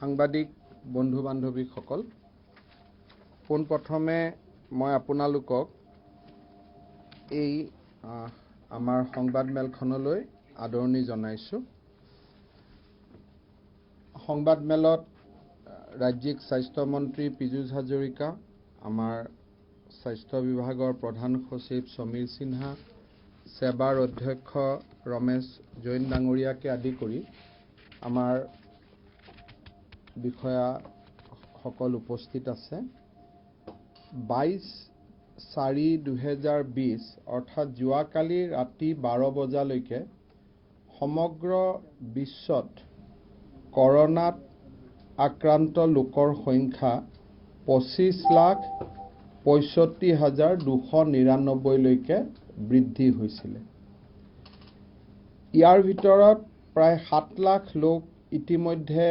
সাংবাদিক বন্ধু বান্ধৱীসকল, পোনপ্ৰথমে মই আপোনালোকক এই আমাৰ সংবাদমেলখনলৈ আদৰণি জনাইছোঁ। সংবাদমেলত ৰাজ্যিক স্বাস্থ্য মন্ত্ৰী পীযুষ হাজৰিকা, আমাৰ স্বাস্থ্য বিভাগৰ প্ৰধান সচিব সমীৰ সিনহা, সেৱাৰ অধ্যক্ষ ৰমেশ জৈন ডাঙৰীয়াকে আদি কৰি আমাৰ বিষয়াসকল উপস্থিত আছে। 22/4/2020 অৰ্থাৎ যোৱাকালি ৰাতি 12 বজালৈকে সমগ্ৰ বিশ্বত কৰোনাত আক্ৰান্ত লোকৰ সংখ্যা 25,65,299 লৈকে বৃদ্ধি হৈছিল। ইয়াৰ ভিতৰত প্ৰায় 7 লাখ লোক ইতিমধ্যে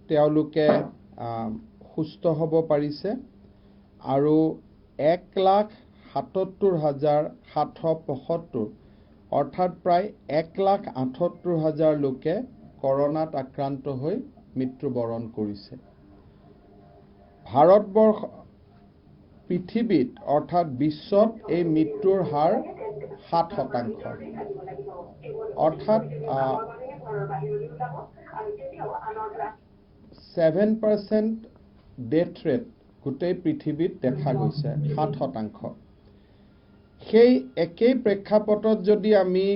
তেওঁলোকে সুস্থ হ'ব পাৰিছে আৰু 1,77,775 অৰ্থাৎ প্ৰায় 1,78,000 লোকে কৰোনাত আক্ৰান্ত হৈ মৃত্যুবৰণ কৰিছে। ভাৰতবৰ্ষ পৃথিৱীত অৰ্থাৎ বিশ্বত এই মৃত্যুৰ হাৰ 7%, অৰ্থাৎ 7% ডেথ ৰেট গোটেই পৃথিৱীত দেখা গৈছে, 7%। সেই একেই প্ৰেক্ষাপটত যদি আমি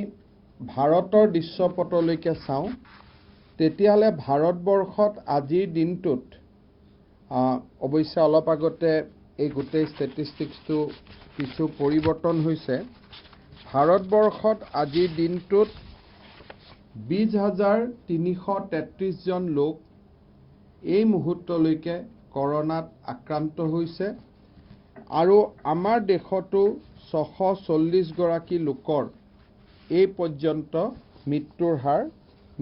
ভাৰতৰ দৃশ্যপটলৈকে চাওঁ, তেতিয়াহ'লে ভাৰতবৰ্ষত আজিৰ দিনটোত অৱশ্যে অলপ আগতে এই গোটেই ষ্টেটিষ্টিক্সটো কিছু পৰিৱৰ্তন হৈছে। ভাৰতবৰ্ষত আজিৰ দিনটোত 20,333 জন লোক এই মুহূৰ্তলৈকে কৰোনাত আক্ৰান্ত হৈছে আৰু আমাৰ দেশতো 640 গৰাকী লোকৰ এই পৰ্যন্ত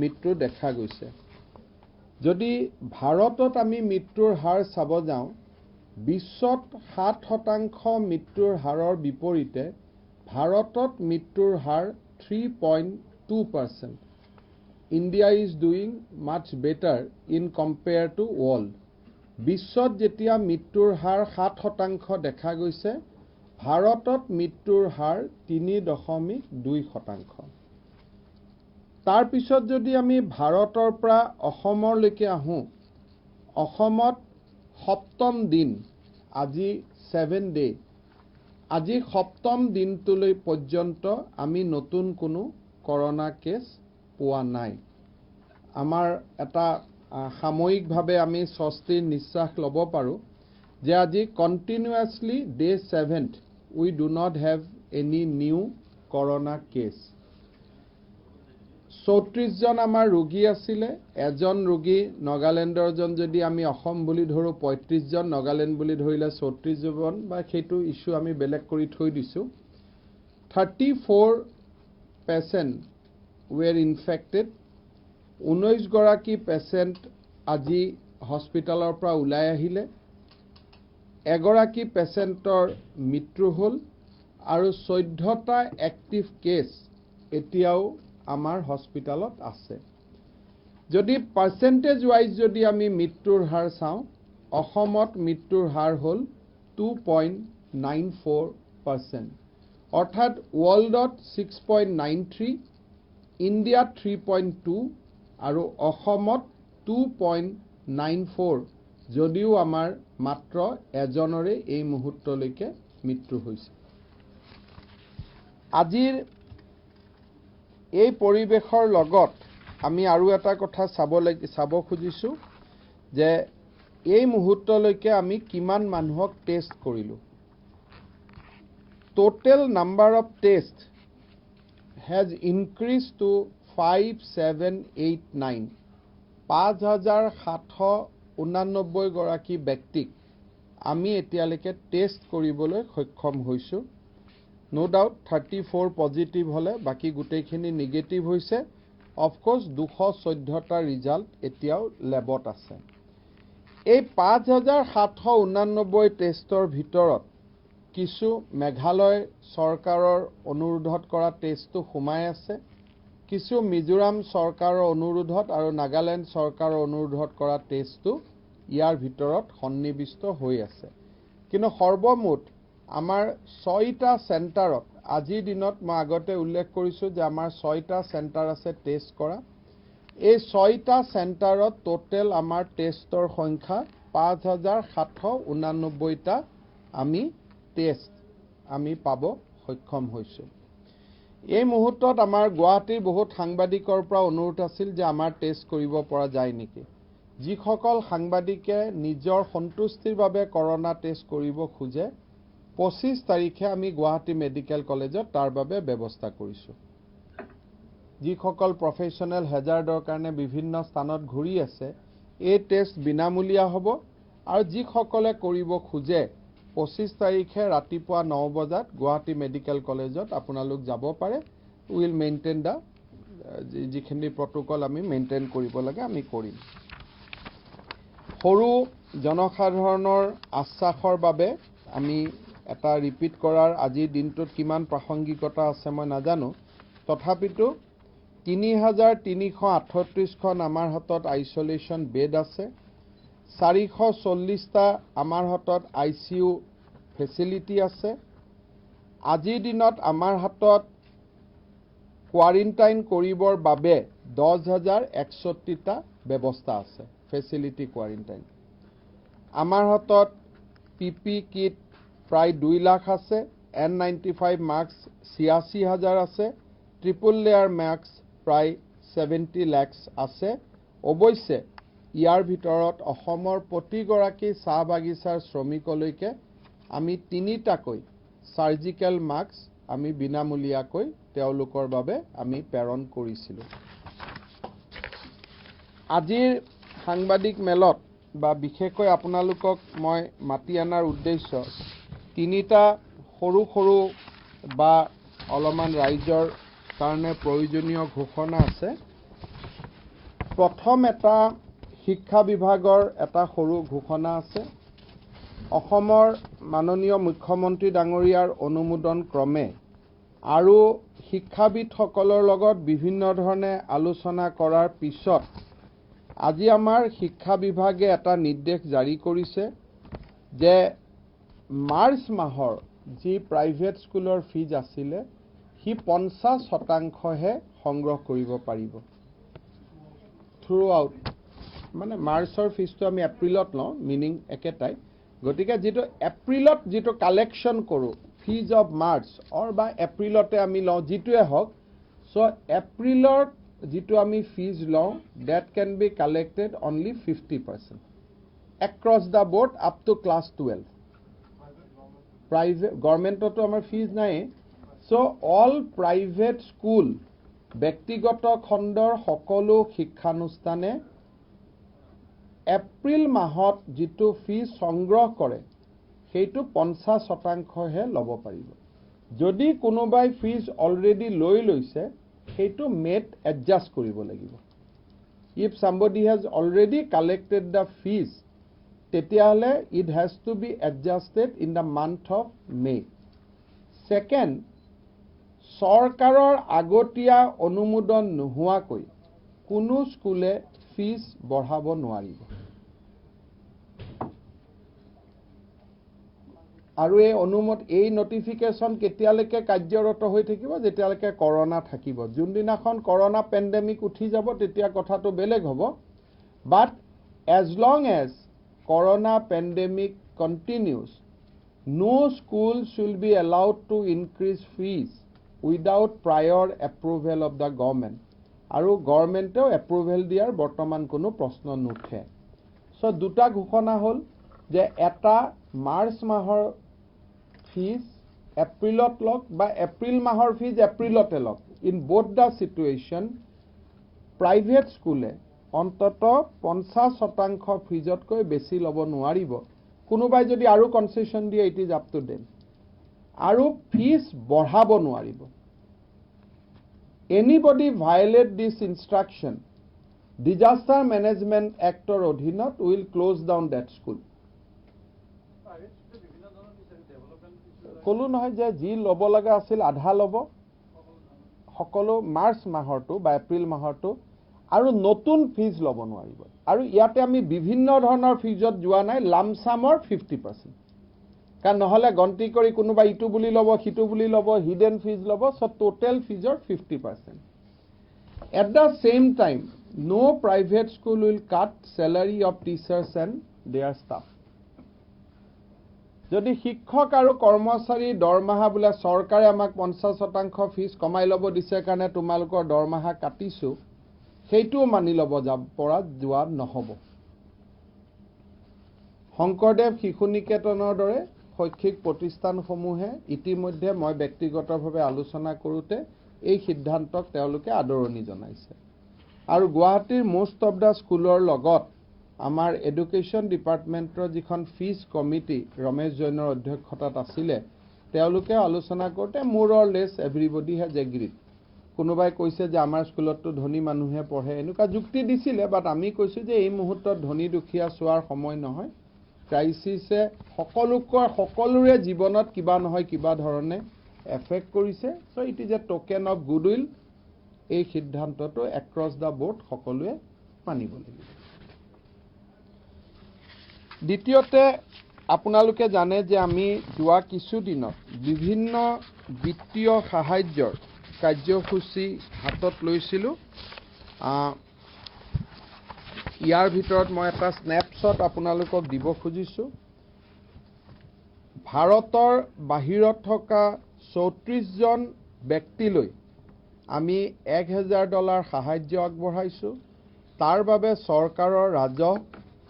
মৃত্যু দেখা গৈছে। যদি ভাৰতত আমি মৃত্যুৰ হাৰ চাব যাওঁ, বিশ্বত 7% মৃত্যুৰ হাৰৰ বিপৰীতে ভাৰতত মৃত্যুৰ হাৰ 3.2%. India is doing much better in compare to world. বিশ্বত যেতিয়া মৃত্যুৰ হাৰ 7% দেখা গৈছে, ভাৰতত মৃত্যুৰ হাৰ 3.2%। তাৰ পিছত যদি আমি ভাৰতৰ পৰা অসমলৈকে আহোঁ, অসমত 7ম দিন, আজি 7 ডে, আজি 7ম দিনটোলৈ পৰ্যন্ত আমি নতুন কোনো কৰোনা কেছ পোৱা নাই। আমাৰ এটা সাময়িকভাৱে আমি স্বস্তিৰ নিশ্বাস ল'ব পাৰোঁ যে আজি continuously day 7th we do not have any new corona case. 34 জন আমাৰ ৰোগী আছিলে। এজন ৰোগী নাগালেণ্ডৰজন যদি আমি অসম বুলি ধৰোঁ 35 জন, নাগালেণ্ড বুলি ধৰিলে 34 জন, বা সেইটো ইছ্যু আমি বেলেগ কৰি থৈ দিছোঁ। 34 পেচেণ্ট were infected. 19 গৰাকী পেচেণ্ট আজি হস্পিটালৰ পৰা ওলাই আহিলে। এগৰাকী পেচেণ্টৰ মৃত্যু হ'ল আৰু 14টা এক্টিভ কেছ এতিয়াও আমাৰ হস্পিটালত আছে। যদি পাৰ্চেণ্টেজ ৱাইজ যদি আমি মৃত্যুৰ হাৰ চাওঁ, অসমত মৃত্যুৰ হাৰ হ'ল 2.94%, অৰ্থাৎ ৱৰ্ল্ডত 6.93, ইণ্ডিয়াত 3.2 আৰু অসমত 2.94, যদিও আমাৰ মাত্ৰ এজনৰে এই মুহূৰ্তলৈকে মৃত্যু হৈছে। আজিৰ এই পৰিৱেশৰ লগত আমি আৰু এটা কথা চাব খুজিছোঁ যে এই মুহূৰ্তলৈকে আমি কিমান মানুহক টেষ্ট কৰিলোঁ। Total number of test has increased to 5789 5789 গৰাকী ব্যক্তিক আমি এতিয়ালৈকে টেষ্ট কৰিবলৈ সক্ষম হৈছো নো ডাউট 34 পজিটিভ হলে বাকি গুটেইখিনি নেগেটিভ হৈছে অফ কোর্স 214টা ৰিজাল্ট এতিয়াও ল্যাবত আছে এই 5789 টেষ্টৰ ভিতৰত কিছু মেঘালয় চৰকাৰৰ অনুৰোধত কৰা টেষ্টটো সোমাই আছে কিছু মিজোৰাম চৰকাৰৰ অনুৰোধত আৰু নাগালেণ্ড চৰকাৰৰ অনুৰোধত কৰা টেষ্টটো ইয়াৰ ভিতৰত সন্নিবিষ্ট হৈ আছে কিন্তু সৰ্বমুঠ আমাৰ 6টা চেণ্টাৰত আজিৰ দিনত মই আগতে উল্লেখ কৰিছো যে আমাৰ 6টা চেণ্টাৰ আছে টেষ্ট কৰা এই 6টা চেণ্টাৰত টোটেল আমাৰ টেষ্টৰ সংখ্যা 5789টা আমি টেষ্ট আমি পাব সক্ষম হৈছো এই মুহূৰ্তত আমাৰ গুৱাহাটীৰ বহুত সাংবাদিকৰ পৰা অনুৰোধ আছিল যে আমাৰ টেষ্ট কৰিব পৰা যায় নেকি যিসকল সাংবাদিকে নিজৰ সন্তুষ্টিৰ বাবে কৰোনা টেষ্ট কৰিব খোজে 25 তাৰিখে আমি গুৱাহাটী মেডিকেল কলেজত তাৰ বাবে ব্যৱস্থা কৰিছো যিসকল প্ৰফেশনাল হেজাৰ্ডৰ কাৰণে বিভিন্ন স্থানত ঘূৰি আছে এই টেষ্ট বিনামূলীয়া হ'ব আৰু যিসকলে কৰিব খোজে 25 তাৰিখে ৰাতিপুৱা 9 বজাত গুৱাহাটী মেডিকেল কলেজত আপোনালোক যাব পাৰে উইল মেইনটেইন দা যিখিনি প্ৰটোকল আমি মেইনটেইন কৰিব লাগে আমি কৰিম সৰু জনসাধাৰণৰ আশ্বাসৰ বাবে আমি এটা ৰিপিট কৰাৰ আজিৰ দিনটোত কিমান প্ৰাসংগিকতা আছে মই নাজানো তথাপিতো 3338খন আমাৰ হাতত আইসোলেশন বেড আছে 440টা আমাৰ হাতত আইসিইউ ফেসিলিটি আছে আজিৰ দিনত আমাৰ হাতত কোৱাৰেণ্টাইন কৰিবৰ বাবে 10061টা ব্যৱস্থা আছে ফেসিলিটি কোৱাৰেণ্টাইন আমাৰ হাতত পিপি কিট প্ৰায় 2 লাখ আছে N95 মাস্ক 86000 আছে ট্ৰিপল লেয়াৰ মাস্ক প্ৰায় 70 লাখ আছে অৱশ্যে ইয়াৰ ভিতৰত অসমৰ প্ৰতিগৰাকী চাহ বাগিচাৰ শ্ৰমিকলৈকে আমি 3টাকৈ সাৰ্জিক্যাল মাস্ক আমি বিনামূলীয়াকৈ তেওঁলোকৰ বাবে আমি প্ৰেৰণ কৰিছিলো আজিৰ সাংবাদিক মেলত বা বিশেষকৈ আপোনালোকক মই মাতি আনাৰ উদ্দেশ্য 3টা সৰু সৰু বা অলমান ৰাইজৰ কাৰণে প্ৰয়োজনীয় ঘোষণা আছে প্ৰথম এটা শিক্ষা বিভাগৰ এটা সৰু ঘোষণা আছে অসমৰ মাননীয় মুখ্যমন্ত্ৰী ডাঙৰীয়াৰ অনুমোদন ক্ৰমে আৰু শিক্ষাবিদসকলৰ লগত বিভিন্ন ধৰণে আলোচনা কৰাৰ পিছত আজি আমাৰ শিক্ষা বিভাগে এটা নিৰ্দেশ জাৰি কৰিছে যে মাৰ্চ মাহৰ যি প্ৰাইভেট স্কুলৰ ফিজ আছিল হি 50% সংগ্ৰহ কৰিব পাৰিব থ্ৰু আউট মানে মাৰ্চৰ ফিজটো আমি এপ্ৰিলত লওঁ মিনিং একেটাই গতিকে যেটো এপ্ৰিলত যেটো কালেকশন কৰো ফিজ অফ মাৰ্চ অৰ বা এপ্ৰিলতে আমি লওঁ যেটোৱে হওক সো এপ্ৰিলৰ যেটো আমি ফিজ লওঁ that can be collected only 50% across the board up to class 12 private governmentতো আমাৰ ফিজ নাই সো all private school ব্যক্তিগত খণ্ডৰ সকলো শিক্ষানুষ্ঠানে এপ্ৰিল মাহত যেটো ফিজ সংগ্ৰহ কৰে সেইটো 50% ল'ব পাৰিব যদি কোনোবাই ফিজ অলৰেডি লৈছে সেইটো মেট এডজাস্ট কৰিব লাগিব if somebody has already collected the fees তেতিয়াহলে it has to be adjusted in the month of May second চৰকাৰৰ আগতীয়া অনুমোদন নোহোৱাকৈ কোনো স্কুলে ফিজ বঢ়াব নোৱাৰিব আৰু এই নটিফিকেশন কেতিয়ালৈকে কাৰ্যৰত হৈ থাকিব যেতিয়ালৈকে কৰোনা থাকিব যোনদিনাখন কৰোনা পেণ্ডেমিক উঠি যাব তেতিয়া কথাটো বেলেগ হ'ব বাট as long as corona pandemic continues no school should be allowed to increase fees without prior approval of the government আৰু গভৰ্ণমেণ্টেও এপ্ৰুভেল দিয়াৰ বৰ্তমান কোনো প্ৰশ্ন নুঠে সো দুটা ঘোষণা হল যে এটা মাৰ্চ মাহৰ ফিজ এপ্ৰিলত লক বা এপ্ৰিল মাহৰ ফিজ এপ্ৰিলতে lock in both the situation private school অন্তত 50% ফিজতকৈ বেছি ল'ব নোৱাৰিব কোনোবাই যদি আৰু কনসেশন দিয়ে it is up to them আৰু ফিজ বঢ়াব নোৱাৰিব anybody violate this instruction disaster management actor অধীনত will close down that school কলো নহয় যে যি ল'ব লগা আছিল আধা ল'ব সকলো মাৰ্চ মাহৰটো বা এপ্ৰিল মাহৰটো আৰু নতুন ফিজ ল'ব নোৱাৰিব আৰু ইয়াতে আমি বিভিন্ন ধৰণৰ ফিজত যোৱা নাই লামসামৰ 50% কাৰণ নহলে গন্তি কৰি কোনোবা ইটো বুলি ল'ব হিটো বুলি ল'ব হিডেন ফিজ ল'ব so total ফিজৰ 50% at the same time no private school will cut salary of teachers and their staff যদি শিক্ষক আৰু কৰ্মচাৰী দৰমহা বুলা চৰকাৰে আমাক 50% ফিজ কমাই ল'ব দিছে কাৰণে তোমালোকৰ দৰমহা কাটিছো সেইটো মানি ল'ব যাব পৰা যোৱা নহব শংকৰদেৱ শিশু নিকেতনৰ দৰে শৈক্ষিক প্ৰতিষ্ঠানসমূহে ইতিমধ্যে মই ব্যক্তিগতভাৱে আলোচনা কৰোতে এই সিদ্ধান্তক তেওঁলোকে আদৰণি জনাইছে আৰু গুৱাহাটীৰ মোষ্ট অফ দা স্কুলৰ লগত আমাৰ এডুকেশ্যন ডিপাৰ্টমেন্টৰ যিখন ফিজ কমিটি ৰমেশ জৈনৰ অধ্যক্ষতাত আছিলে তেওঁলোকে আলোচনা কৰোতে মোৰ অৰ লেছ এভৰিবডি হেজ এগ্ৰিড কোনোবাই কৈছে যে আমাৰ স্কুলতটো ধনী মানুহে পঢ়ে এনেকুৱা যুক্তি দিছিলে বাট আমি কৈছো যে এই মুহূৰ্তত ধনী দুখীয়া চোৱাৰ সময় নহয় ক্ৰাইসিছে সকলোৰে জীৱনত কিবা নহয় কিবা ধৰণে এফেক্ট কৰিছে so it is a token of goodwill এই সিদ্ধান্তটো এক্ৰছ দা বোৰ্ড সকলোৱে মানিব লাগিব দ্বিতীয়তে আপোনালোকে জানে যে আমি যোৱা কিছু দিনত বিভিন্ন বিত্তীয় সাহায্যৰ কাৰ্যসূচী হাতত লৈছিলো ইয়াৰ ভিতৰত মই এটা স্ন্যাপশ্বট আপোনালোকক দিব খুজিছো ভাৰতৰ বাহিৰত থকা 34 জন ব্যক্তিলৈ আমি $1000 সাহায্য আগবঢ়াইছো তাৰ বাবে চৰকাৰৰ ৰাজহ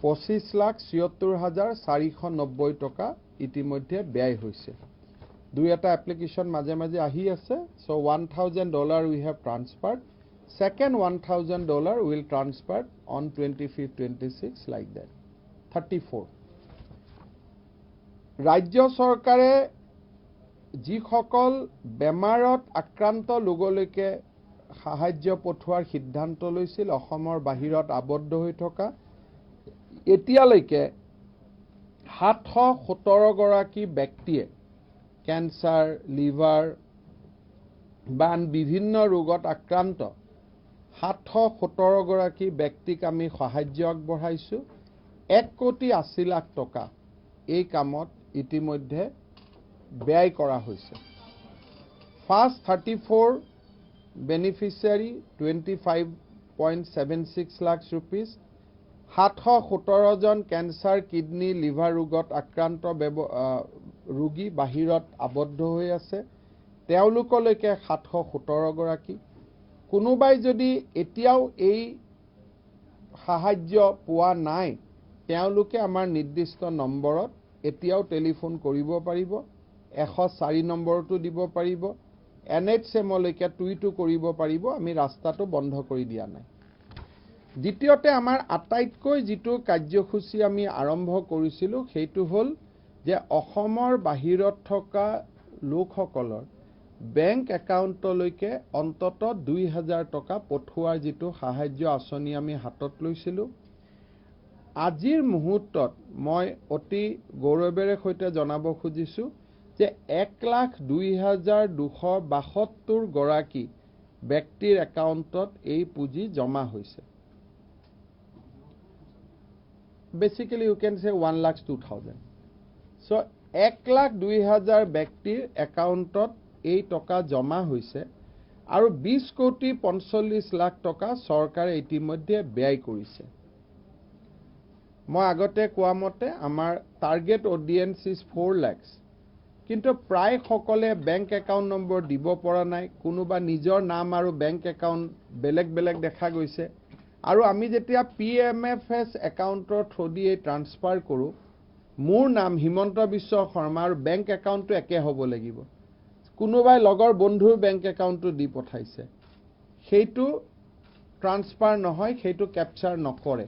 25,76,490 টকা ইতিমধ্যে ব্যয় হৈছে দুই এটা এপ্লিকেশন মাঝে মাঝে আহি আছে so $1,000 we have transferred second $1,000 will transfer on 25th 26 like that 34 ৰাজ্য চৰকাৰে যিসকল বেমাৰত আক্ৰান্ত লোকলৈকে সাহায্য পঠোৱাৰ সিদ্ধান্ত লৈছিল অসমৰ বাহিৰত আবদ্ধ হৈ থকা এতিয়ালৈকে 717 গৰাকী ব্যক্তিয়ে ক্যান্সাৰ লিভাৰ বান বিভিন্ন ৰোগত আক্ৰান্ত 717 গৰাকী ব্যক্তিক আমি সাহায্য আগবঢ়াইছো 1,80,00,000 টকা এই কামত ইতিমধ্যে ব্যয় কৰা হৈছে ফাৰ্স্ট 34 বেনিফিচিয়াৰী 25.76 লাখ rupees 717 জন ক্যান্সাৰ কিডনি লিভাৰ ৰোগত আক্ৰান্ত ৰোগী বাহিৰত আবদ্ধ হৈ আছে তেওঁলোকলৈকে 717 গৰাকী কোনোবাই যদি এতিয়াও এই সাহায্য পোৱা নাই তেওঁলোকে আমাৰ নিৰ্দিষ্ট নম্বৰত এতিয়াও টেলিফোন কৰিব পাৰিব 104 নম্বৰটো দিব পাৰিব NHM লৈকে টুইটো কৰিব পাৰিব আমি ৰাস্তাটো বন্ধ কৰি দিয়া নাই দ্বিতীয়তে আমাৰ আটাইতকৈ যিটো কাৰ্যসূচী আমি আৰম্ভ কৰিছিলো সেইটো হল যে অসমৰ বাহিৰত থকা লোকসকলৰ বেংক একাউণ্টলৈকে অন্তত 2000 টকা পঠোৱাৰ যিটো সাহায্য আঁচনি আমি হাতত লৈছিলো আজিৰ মুহূৰ্তত মই অতি গৌৰৱেৰে সৈতে জনাব খুজিছো যে 1,02,272 গৰাকী ব্যক্তিৰ একাউণ্টত এই পুঁজি জমা হৈছে basically you can say 1,02,000 so 1,02,000 ব্যক্তিৰ একাউণ্টত এই টকা জমা হৈছে আৰু 20,45,00,000 টকা চৰকাৰে ইতিমধ্যে ব্যয় কৰিছে মই আগতে কোৱা মতে আমাৰ টাৰ্গেট অডিয়েন্স ইজ 4 lakhs কিন্তু প্ৰায় সকলে বেংক একাউণ্ট নম্বৰ দিব পৰা নাই কোনোবা নিজৰ নাম আৰু বেংক একাউণ্ট বেলেগ দেখা গৈছে আৰু আমি যেতিয়া PMFS একাউণ্টৰ থ্ৰুদি ট্ৰান্সফাৰ কৰো মোৰ নাম হিমন্ত বিশ্ব শৰ্মা আৰু বেংক একাউণ্টটো একে হ'ব লাগিব কোনোবাই লগৰ বন্ধুৰ বেংক একাউণ্টটো দি পঠাইছে সেইটো ট্ৰান্সফাৰ নহয় সেইটো ক্যাপচাৰ নকৰে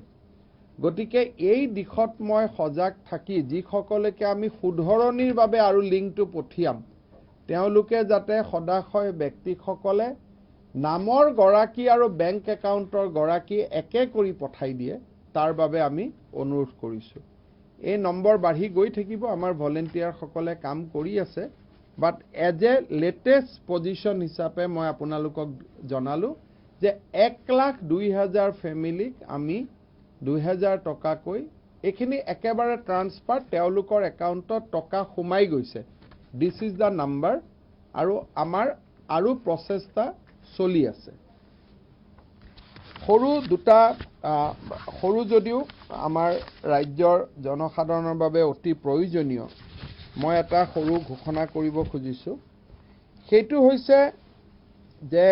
গতিকে এই দিশত মই সজাগ থাকি যিসকলকে আমি সুধৰণিৰ বাবে আৰু লিংকটো পঠিয়াম তেওঁলোকে যাতে সদাশয় ব্যক্তিসকলে নামৰ গৰাকী আৰু বেংক একাউণ্টৰ গৰাকী একে কৰি পঠাই দিয়ে তাৰ বাবে আমি অনুৰোধ কৰিছো এই নম্বৰ বাঢ়ি গৈ থাকিব আমাৰ ভলেন্টিয়াৰ সকলে কাম কৰি আছে but as a latest position হিচাপে মই আপোনালোকক জনালো যে 1,02,000 ফ্যামিলিক আমি 2,000 টকাকৈ এখিনি একেবাৰে ট্ৰান্সফাৰ তেওঁলোকৰ একাউণ্টত টকা সোমাই গৈছে দিস ইজ দা নাম্বাৰ আৰু আমাৰ আৰু প্ৰচেষ্টা চলি আছে সৰু যদিও আমাৰ ৰাজ্যৰ জনসাধাৰণৰ বাবে অতি প্ৰয়োজনীয় মই এটা সৰু ঘোষণা কৰিব খুজিছো সেইটো হৈছে যে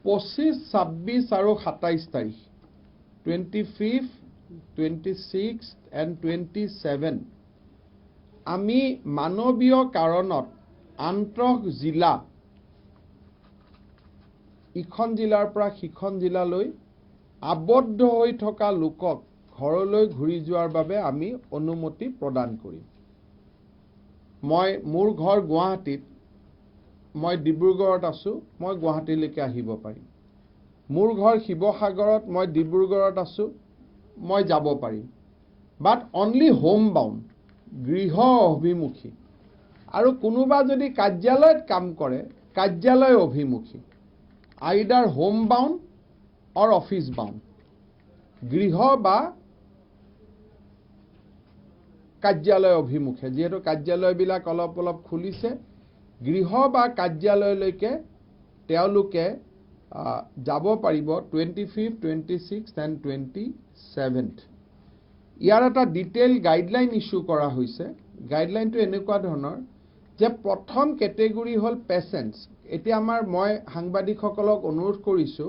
25, 26 আৰু 27 তাৰিখ 25, 26 and 27 আমি মানৱীয় কাৰণত আন্তঃ জিলা ইখন জিলাৰ পৰা সিখন জিলালৈ আবদ্ধ হৈ থকা লোকক ঘৰলৈ ঘূৰি যোৱাৰ বাবে আমি অনুমতি প্ৰদান কৰিম মই মোৰ ঘৰ গুৱাহাটীত মই ডিব্ৰুগড়ত আছো মই গুৱাহাটীলৈকে আহিব পাৰিম মোৰ ঘৰ শিৱসাগৰত মই ডিব্ৰুগড়ত আছো মই যাব পাৰিম বাট অনলি হোম বাউণ্ড গৃহ অভিমুখী আৰু কোনোবা যদি কাৰ্যালয়ত কাম কৰে কাৰ্যালয় অভিমুখী আইদাৰ হোম বাউণ্ড অৰ অফিস বাউণ্ড গৃহ বা কাৰ্যালয় অভিমুখে যেহেতু কাৰ্যালয়বিলাক অলপ খুলিছে গৃহ বা কাৰ্যালয়লৈকে তেওঁলোকে যাব পাৰিব 25, 26 and 27 ইয়াৰ এটা ডিটেইল গাইডলাইন ইস্যু কৰা হৈছে গাইডলাইনটো এনেকুৱা ধৰণৰ যে প্ৰথম ক্যাটেগৰী হল পেশেন্টস এতিয়া আমাৰ মই সাংবাদিকসকলক অনুৰোধ কৰিছো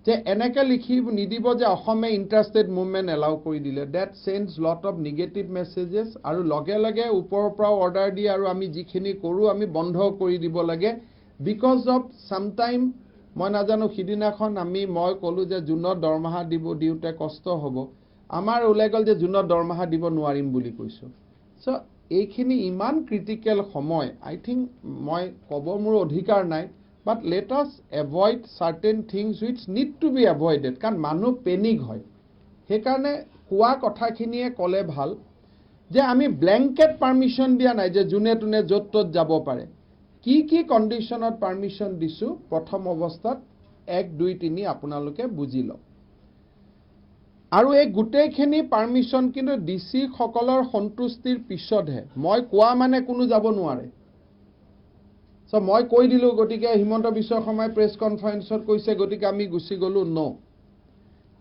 যে এনেকে লিখি নিদিব যে অসমে ইন্টাৰষ্টেড মুভমেন্ট এলাউ কৰি দিলে that sends lot of negative messages আৰু লগে লগে ওপৰৰ পৰা অৰ্ডাৰ দি আৰু আমি যিখিনি কৰো আমি বন্ধ কৰি দিব লাগে বিকজ অফ সাম টাইম মই নাজানো সিদিনাখন মই কলো যে জুনত দৰমহা দিওতে কষ্ট হ'ব আমাৰ ওলাই গল যে জুনত দৰমহা দিব নোৱাৰিম বুলি কৈছো সো এইখিনি ইমান ক্ৰিটিক্যাল সময় আই থিংক মই কব মোৰ অধিকাৰ নাই but let us avoid certain things which need to be avoided কাৰণ মানুহ পেনিক হয় সেইকাৰণে কোৱা কথাখিনিয়ে কলে ভাল যে আমি ব্ল্যাঙ্কেট পাৰমিশন দিয়া নাই যে জুনে টুনে যত যাব পাৰে কি কন্ডিশনত পাৰমিশন দিছো প্ৰথম অৱস্থাত 1, 2, 3 আপোনালোকে বুজি লওক আৰু এই গুটেইখিনি পাৰমিশন কিন্তু ডিসি সকলৰ সন্তুষ্টিৰ পিছতহে মই কোৱা মানে কোনো যাব নোৱাৰে সো মই কৈ দিলো গটিকে হিমন্ত বিশ্ব শৰ্মাই প্ৰেছ কনফাৰেন্সত কৈছে গটিকে আমি গুছি গলো নো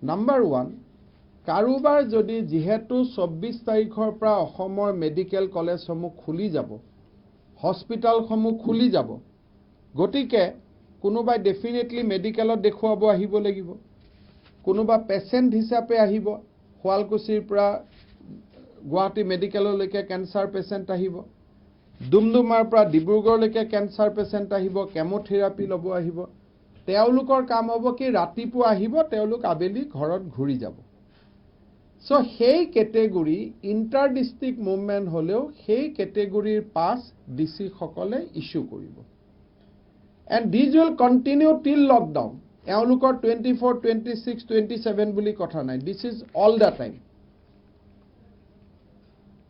নাম্বাৰ 1 কাৰোবাৰ যদি যেহেতু 24 তাৰিখৰ পৰা অসমৰ মেডিকেল কলেজসমূহ খুলি যাব হস্পিটালসমূহ খুলি যাব গটিকে কোনোবাই ডেফিনেটলি মেডিকেলত দেখুৱাব আহিব লাগিব কোনোবা পেশেন্ট হিচাপে আহিব হোৱালকুছিৰ পৰা গুৱাহাটী মেডিকেললৈকে ক্যান্সাৰ পেশেন্ট আহিব দুমদুমাৰ পৰা ডিব্ৰুগড়লৈকে ক্যান্সাৰ পেশেন্ট আহিব কেমোথেৰাপি লব আহিব তেওঁলোকৰ কাম হ'ব কি ৰাতিপুৱা আহিব তেওঁলোক আবেলি ঘৰত ঘূৰি যাব সো সেই ক্যাটেগৰী ইন্টাৰ ডিস্ট্ৰিক্ট মুভমেন্ট হলেও সেই ক্যাটেগৰীৰ পাস ডিসি সকলে ইস্যু কৰিব and these will continue till lockdown এওঁলোকৰ 24, 26, 27 বুলি কথা নাই this is all the time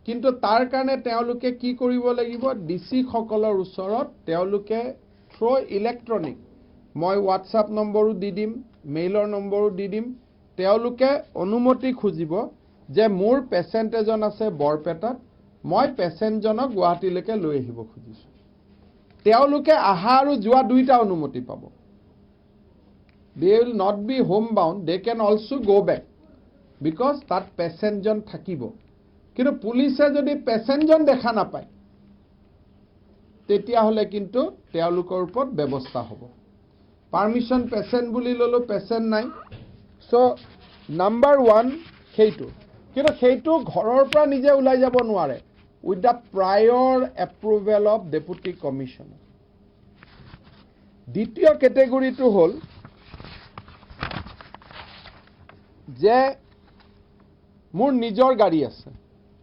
কিন্তু তাৰ কাৰণে তেওঁলোকে কি কৰিব লাগিব ডিসি সকলৰ ওচৰত তেওঁলোকে থ্ৰু ইলেক্ট্ৰনিক মই WhatsApp নম্বৰো দি দিম মেইলৰ নম্বৰো দি দিম তেওঁলোকে অনুমতি খুজিব যে মোৰ পেশেন্ট এজন আছে বৰপেটাত মই পেশেন্টজনক গুৱাহাটীলৈকে লৈ আহিব খুজিছো তেওঁলোকে আহা আৰু যোৱা দুইটা অনুমতি পাব they will not be homebound they can also go back because that পেশেন্টজন থাকিব কিন্তু পুলিশে যদি পেশেন্টজন দেখা নাপায় তেতিয়া হলে কিন্তু তেওঁলোকৰ ওপৰত ব্যৱস্থা হ'ব পাৰমিশন পেশেন্ট বুলি ললো পেশেন্ট নাই সো নাম্বাৰ 1 সেইটো কিন্তু সেইটো ঘৰৰ পৰা নিজে ওলাই যাব নোৱাৰে with the prior approval of Deputy Commissioner. দ্বিতীয় কেটেগৰীটো হ'ল যে মোৰ নিজৰ গাড়ী আছে,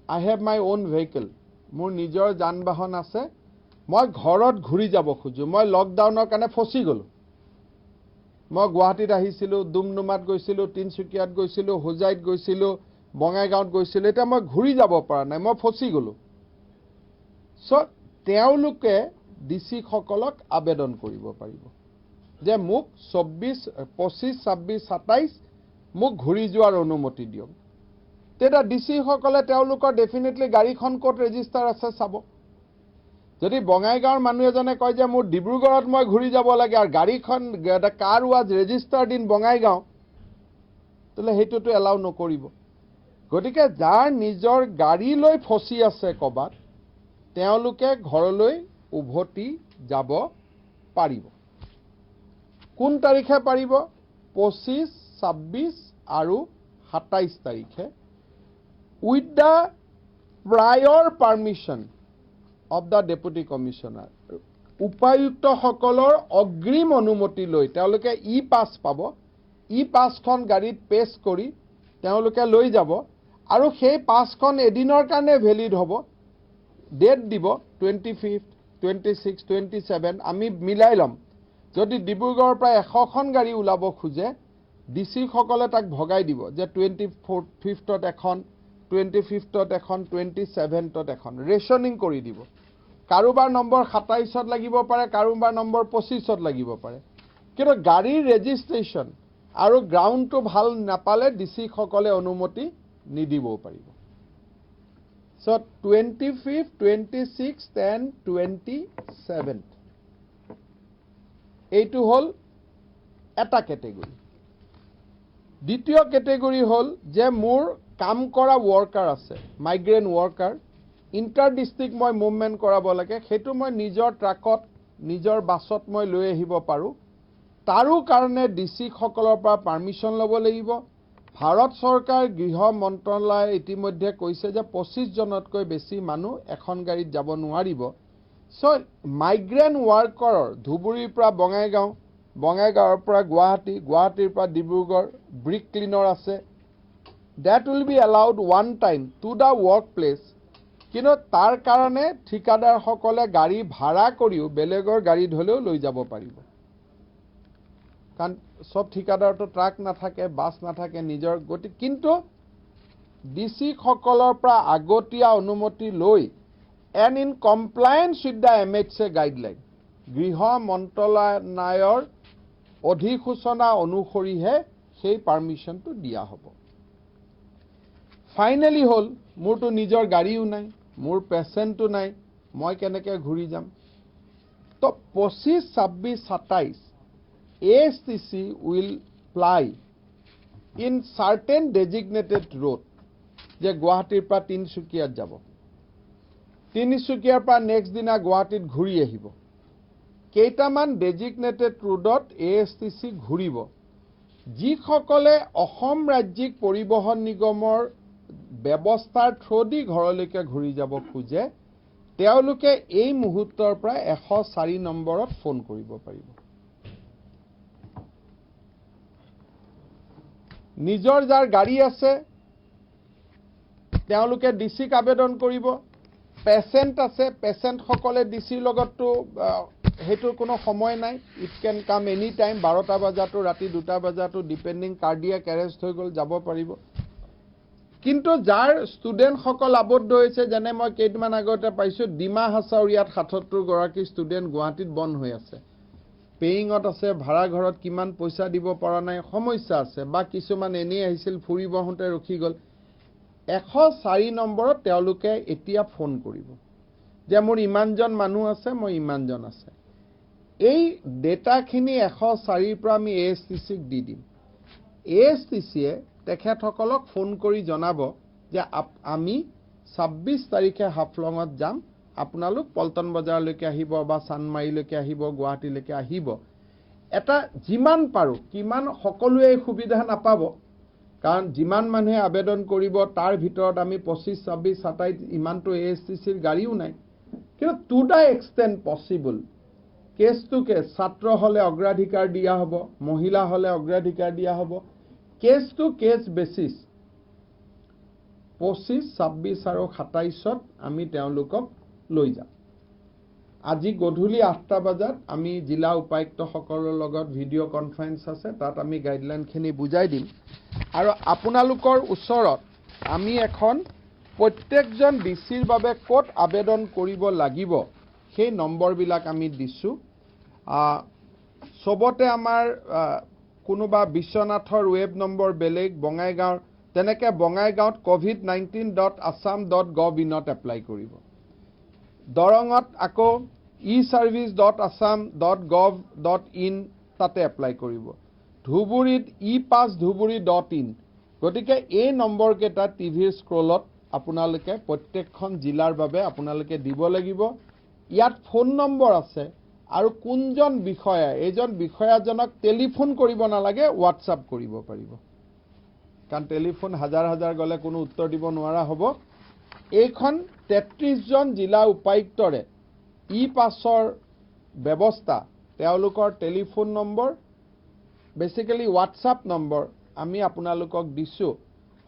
I have my own vehicle, মোৰ নিজৰ যান বাহন আছে, মই ঘৰত ঘূৰি যাব খুজো, মই লকডাউনৰ কাৰণে ফচি গলো, মই গুৱাহাটীত আহিছিলোঁ, ডুমডুমাত গৈছিলোঁ, তিনচুকীয়াত গৈছিলোঁ, হোজাইত গৈছিলোঁ, বঙাইগাঁৱত গৈছিলোঁ, এতিয়া মই ঘূৰি যাব পৰা নাই, মই ফচি গলো। সো তেওঁলোকে ডিসি সকলক আবেদন কৰিব পাৰিব যে মোক 25, 26, 27 মোক ঘূৰি যোৱাৰ অনুমতি দিয়ক। তেতিয়া ডিসি সকলে তেওঁলোকৰ ডেফিনেটলি গাড়ীখন ক'ত ৰেজিষ্টাৰ আছে চাব। যদি বঙাইগাঁৱৰ মানুহ এজনে কয় যে মোৰ ডিব্ৰুগড়ত মই ঘূৰি যাব লাগে আৰু গাড়ীখন কাৰ ৱাজ ৰেজিষ্টাৰ্ড ইন বঙাইগাঁও, তেলে হেতুটো এলাউ নকৰিব। গতিকে যাৰ নিজৰ গাড়ী লৈ ফচি আছে কবাত, তেওঁলোকে ঘৰলৈ উভতি যাব পাৰিব। কোন তাৰিখে পাৰিব? 25, 26 আৰু 27 তাৰিখে with the prior permission of the Deputy Commissioner. উপায়ুক্ত সকলৰ অগ্ৰিম অনুমতি লৈ তেওঁলোকে ই পাছ পাব, ই পাছখন গাড়ীত পেষ্ট কৰি তেওঁলোকে লৈ যাব আৰু সেই পাছখন এদিনৰ কাৰণে ভেলিড হ'ব। ডেট দিব 25, 26, 27 আমি মিলাই লম। যদি ডিব্ৰুগড়ৰ পৰা 100খন গাড়ী ওলাব খোজে, ডিসি সকলে তাক ভগাই দিব যে 25ত এখন, 25ত এখন, 27ত এখন, ৰেশনিং কৰি দিব। কাৰোবাৰ নম্বৰ 27ত লাগিব পাৰে, কাৰোবাৰ নম্বৰ 25ত লাগিব পাৰে, কিন্তু গাড়ীৰ ৰেজিষ্ট্ৰেশ্যন আৰু গ্ৰাউণ্ডটো ভাল নাপালে ডিসি সকলে অনুমতি নিদিবও পাৰিব। সো 25, 26 and 27 এইটো হ'ল এটা কেটেগৰী। দ্বিতীয় কেটেগৰী হ'ল যে মোৰ কাম কৰা ৱৰ্কাৰ আছে, মাইগ্ৰেণ্ট ৱৰ্কাৰ, ইণ্টাৰ ডিষ্ট্ৰিক্ট মই মুভমেণ্ট কৰাব লাগে, সেইটো মই নিজৰ ট্ৰাকত, নিজৰ বাছত মই লৈ আহিব পাৰোঁ। তাৰো কাৰণে ডিসি সকলৰ পৰা পাৰ্মিশ্যন ল'ব লাগিব। ভাৰত চৰকাৰ গৃহ মন্ত্ৰালয়ে ইতিমধ্যে কৈছে যে 25 জনতকৈ বেছি মানুহ এখন গাড়ীত যাব নোৱাৰিব। সো মাইগ্ৰেণ্ট ৱৰ্কাৰৰ ধুবুৰীৰ পৰা বঙাইগাঁও, বঙাইগাঁৱৰ পৰা গুৱাহাটী, গুৱাহাটীৰ পৰা ডিব্ৰুগড়, ব্ৰিক ক্লিনাৰ আছে, that will be allowed one time to the workplace. কিন্তু তাৰ কাৰণে ঠিকাদাৰসকলে গাড়ী ভাড়া কৰিও বেলেগৰ গাড়ীত হ'লেও লৈ যাব পাৰিব। কাৰণ সব ঠিকাদাৰতো ট্ৰাক নাথাকে, বাছ নাথাকে, নিজৰ গতি। কিন্তু ডিসি সকলৰ পৰা আগতীয়া অনুমতি লৈ and in compliance with the MHA guideline, গৃহ মন্ত্ৰালয়ৰ অধিসূচনা অনুসৰিহে সেই পাৰ্মিশ্যনটো দিয়া হ'ব। ফাইনেলি হ'ল মোৰতো নিজৰ গাড়ীও নাই, মোৰ পেচেণ্টটো নাই, মই কেনেকৈ ঘূৰি যাম? তো 25, 26, 27 ASTC will ply in certain designated road, যে গুৱাহাটীৰ পৰা তিনচুকীয়াত যাব, তিনিচুকীয়াৰ পৰা নেক্সট দিনা গুৱাহাটীত ঘূৰি আহিব। কেইটামান ডেজিগনেটেড ৰোডত ASTC ঘূৰিব। যিসকলে অসম ৰাজ্যিক পৰিবহণ নিগমৰ ব্যৱস্থাৰ থ্ৰুদি ঘৰলৈকে ঘূৰি যাব খোজে, তেওঁলোকে এই মুহূৰ্তৰ পৰা 104 নম্বৰত ফোন কৰিব পাৰিব। নিজৰ যাৰ গাড়ী আছে তেওঁলোকে ডিসিক আবেদন কৰিব। পেচেণ্ট আছে, পেচেণ্ট সকলে ডিসিৰ লগততো হেতুৰ কোনো সময় নাই, it can come any time, 12টা বজাতো, ৰাতি 2টা বজাতো, ডিপেণ্ডিং কাৰ্ডিয়াক এৰেষ্ট হৈ গ'ল, যাব পাৰিব। কিন্তু যাৰ ষ্টুডেণ্ট সকল আবদ্ধ হৈছে, যেনে মই কেইদিনমান আগতে পাইছোঁ ডিমা হাছাউৰিয়াত 77 গৰাকী ষ্টুডেণ্ট গুৱাহাটীত বন্ধ হৈ আছে, পেয়িঙত আছে, ভাড়া ঘৰত কিমান পইচা দিব পৰা নাই, সমস্যা আছে, বা কিছুমান এনেই আহিছিল ফুৰিব আহোঁতে ৰখি গ'ল। 104 নম্বৰত তেওঁলোকে এতিয়া ফোন কৰিব যে মোৰ ইমানজন মানুহ আছে, মই ইমানজন আছে। এই ডেটাখিনি 104ৰ পৰা আমি ASTCক দি দিম। ASTCয়ে তেখেতসকলক ফোন কৰি জনাব যে আমি 26 তাৰিখে হাফলঙত যাম, আপোনালোক পল্টন বজাৰলৈকে আহিব বা চানমাৰীলৈকে আহিব, গুৱাহাটীলৈকে আহিব। এটা যিমান পাৰোঁ, কিমান সকলোৱে এই সুবিধা নাপাব, কাৰণ যিমান মানুহে আবেদন কৰিব তাৰ ভিতৰত আমি 25, 26, 27 ইমানটো ASTCৰ গাড়ীও নাই কিন্তু to the extent possible case to case ছাত্ৰ হলে অগ্ৰাধিকাৰ দিয়া হ'ব মহিলা হলে অগ্ৰাধিকাৰ দিয়া হ'ব কেছ টু কেছ বেচিছ 25, 26 আৰু 27ত আমি তেওঁলোকক লৈ যাম আজি গধূলি 8টা বজাত আমি জিলা উপায়ুক্তসকলৰ লগত ভিডিঅ' কনফাৰেন্স আছে তাত আমি গাইডলাইনখিনি বুজাই দিম আৰু আপোনালোকৰ ওচৰত আমি এখন প্ৰত্যেকজন ডিচিৰ বাবে ক'ত আবেদন কৰিব লাগিব সেই নম্বৰবিলাক আমি দিছো সবতে আমাৰ কোনোবা বিশ্বনাথৰ ৱেব নম্বৰ বেলেগ বঙাইগাঁও তেনেকে বঙাইগাঁৱত covid19.assam.gov ইনত এপ্লাই কৰিব দৰঙত আকৌ eservice.assam.gov.in তাতে এপ্লাই কৰিব ধুবুৰীত epassdhuburi.in গতিকে এই নম্বৰ কেইটা টিভিৰ স্ক্ৰলত আপোনালোকে প্ৰত্যেকখন জিলাৰ বাবে আপোনালোকে দিব লাগিব ইয়াত ফোন নম্বৰ আছে আৰু কোনজন বিষয়া এজন বিষয়াজনক টেলিফোন কৰিব নালাগে হোৱাটছআপ কৰিব পাৰিব কাৰণ টেলিফোন হাজাৰ হাজাৰ গলে কোনো উত্তৰ দিব নোৱাৰা হ'ব এইখন 33 জন জিলা উপায়ুক্তৰে ই-পাছৰ ব্যৱস্থা তেওঁলোকৰ telephone number basically WhatsApp number আমি আপোনালোকক দিছো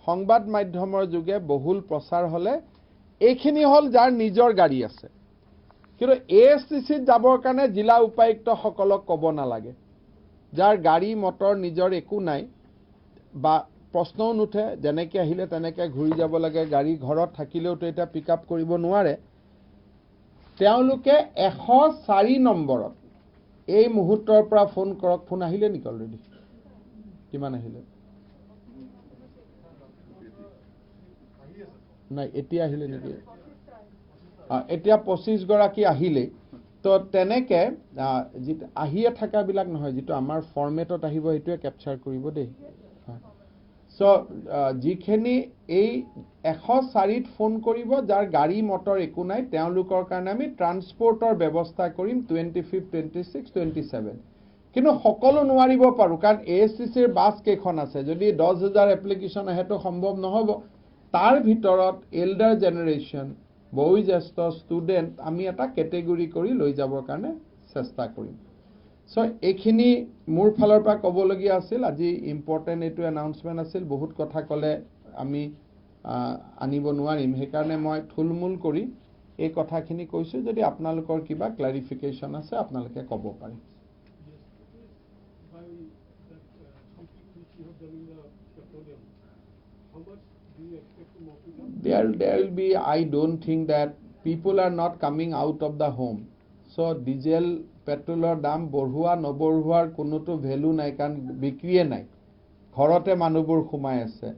সংবাদ মাধ্যমৰ যোগে বহুল প্ৰচাৰ হলে এইখিনি হল যাৰ নিজৰ গাড়ী আছে কিন্তু ASTCত যাবৰ কাৰণে জিলা উপায়ুক্তসকলক ক'ব নালাগে যাৰ গাড়ী মটৰ নিজৰ একো নাই বা প্ৰশ্নও নুঠে যেনেকৈ আহিলে তেনেকৈ ঘূৰি যাব লাগে গাড়ী ঘৰত থাকিলেও তো এটা পিকআপ কৰিব নোৱাৰে তেওঁলোকে 104 নম্বৰত এই মুহূৰ্তৰ পৰা ফোন কৰক ফোন আহিলে নেকি অলৰেডি কিমান আহিলে নাই এতিয়া আহিলে নেকি এতিয়া 25 গৰাকী আহিলে তো তেনেকে আহিয়ে থাকা বিলাক নহয় যেটো আমাৰ ফৰমেটত আহিব হেতুৱে ক্যাপচাৰ কৰিব দেই সো যিখিনি এই 104ত ফোন কৰিব যাৰ গাড়ী মটৰ একো নাই তেওঁলোকৰ কাৰণে আমি ট্ৰান্সপোৰ্টৰ ব্যৱস্থা কৰিম 25, 26, 27 কিন্তু সকলো নোৱাৰিব পাৰো কাৰণ ASTCৰ বাস কেখন আছে যদি 10000 এপ্লিকেশন আহেটো সম্ভৱ নহব তাৰ ভিতৰত এল্ডাৰ জেনাৰেশন বয়োজ্যেষ্ঠ ষ্টুডেন্ট আমি এটা ক্যাটেগৰি কৰি লৈ যাবৰ কাৰণে চেষ্টা কৰিম সো এইখিনি মোৰ ফালৰ পৰা ক'বলগীয়া আছিল আজি ইম্পৰ্টেন্ট এটো এনাউন্সমেন্ট আছিল বহুত কথা ক'লে আমি আনিব নোৱাৰিম হেকাৰণে মই থুলমূল কৰি এই কথাখিনি কৈছো যদি আপোনালোকৰ কিবা ক্লাৰিফিকেশন আছে আপোনালোকে ক'ব পাৰে There will be, I don't think that people are not coming out of the home. So diesel, petrolor dam borhua noborhuar konoto value নাই কাৰণ বিক্ৰিয়ে নাই ঘৰতে মানুহবোৰ ঘুমাই আছে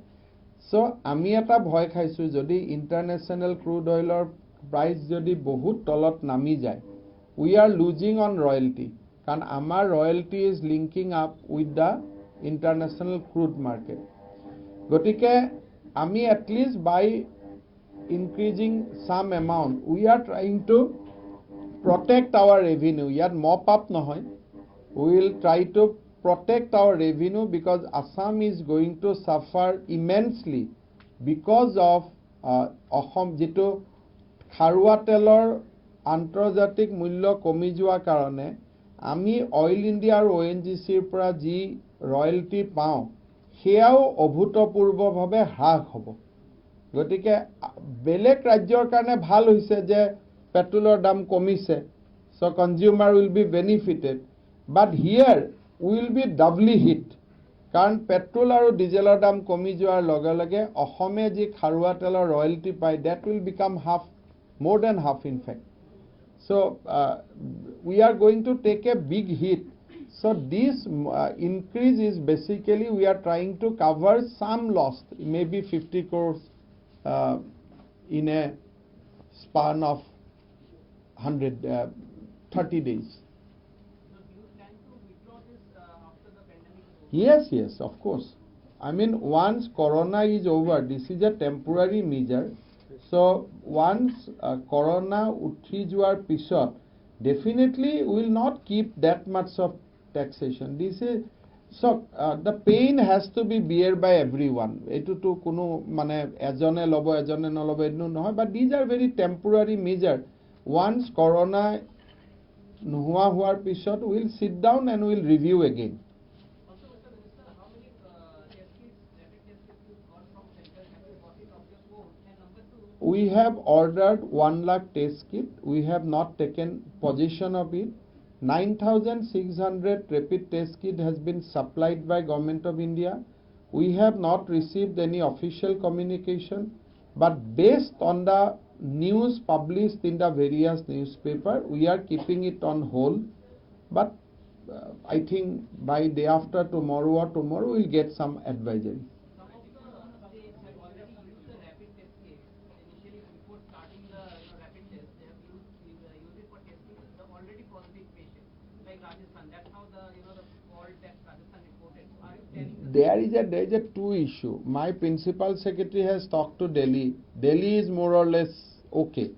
so আমি এটা ভয় খাইছো যদি ইন্টাৰনেশনাল ক্ৰুড অইলৰ প্ৰাইস যদি বহুত তলত নামি যায় we are losing on royalty কাৰণ আমাৰ royalty is linking up with the international crude market গতিকে আমি at least by increasing some amount we are trying to protect our revenue yet mop up nohoy we will try to protect our revenue because Assam is going to suffer immensely because of Ahom jito kharua telor antarjatik mulya komi joa karone ami oil india ar ONGC r pora ji royalty pao সেয়াও অভূতপূৰ্বভাৱে হ্ৰাস হ'ব গতিকে বেলেগ ৰাজ্যৰ কাৰণে ভাল হৈছে যে পেট্ৰলৰ দাম কমিছে so consumer will be benefited but here we will be doubly hit কাৰণ পেট্ৰল আৰু ডিজেলৰ দাম কমি যোৱাৰ লগে লগে অসমে যি খাৰুৱা তেলৰ ৰয়েলটি পায় that will become half more than half in fact so we are going to take a big hit so this increase is basically we are trying to cover some loss maybe 50 crores in a span of 30 days yes of course I mean once corona is over this is a temporary measure so once corona uthi joar pisot definitely we will not keep that much of taxation this is So the pain has to be bear by everyone. Etu to kuno mane ejone lobo ejone nolobo edu nohoy, but these are very temporary measure. Once corona nohua huar pisot, we'll sit down and we'll review again. We have ordered 1 lakh test kit. We have not taken possession of it. 9,600 rapid test kit has been supplied by Government of India. We have not received any official communication, but based on the news published in the various newspaper, we are keeping it on hold. But I think by day after tomorrow or tomorrow we'll get some advisory. There is a two issue. My principal secretary has talked to Delhi. Delhi is more or less okay.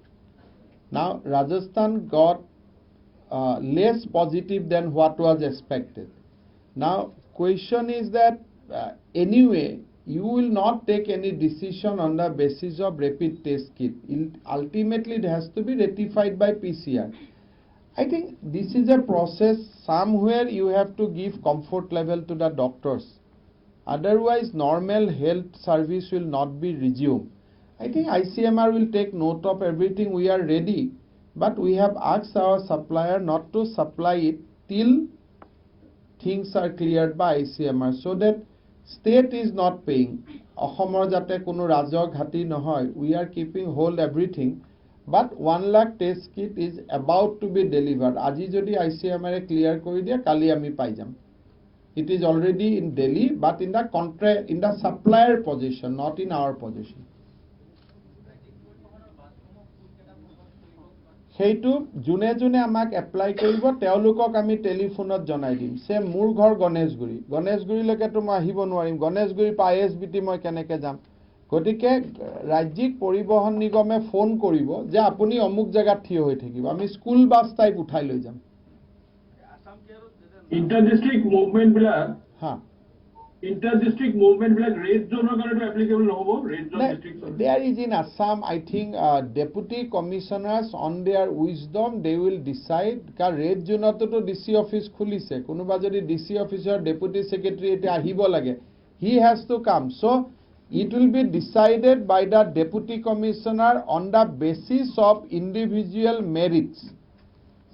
Now Rajasthan got less positive than what was expected. Now question is that anyway you will not take any decision on the basis of rapid test kit. Ultimately it has to be ratified by PCR. I think this is a process. Somewhere you have to give comfort level to the doctors. Otherwise, normal health service will not be resumed. I think ICMR will take note of everything. We are ready, but we have asked our supplier not to supply it till things are cleared by ICMR, so that state is not paying. Ahomor jate kono rajok hati nohoy. We are keeping hold everything. But 1 lakh test kit is about to be delivered. Aji jodi ICMR clear kori dia, kali ami pai jam. It is already in Delhi, but in the supplier position, not in our position. Heitu june amak apply koribo, teolukok ami telephone janai dim. Se mur ghor Ganeshguri. Ganeshguri leke to moi ahibo noarim. Ganeshguri pa ISBT moi keneke jam. Gotike rajyik poribohon nigome phone koribo je apuni omuk jagat thiyo hoi thakibo. Ami school bus type uthai loi jam. Inter-district movement bila ha inter-district movement bila red zone karone applicable nohobo red zone district. There is in Assam, I think deputy commissioners on their wisdom they will decide ka red zone to DC office khulise konoba jodi DC officer deputy secretary eta ahibo lage, he has to come. So it will be decided by the deputy commissioner on the basis of individual merits.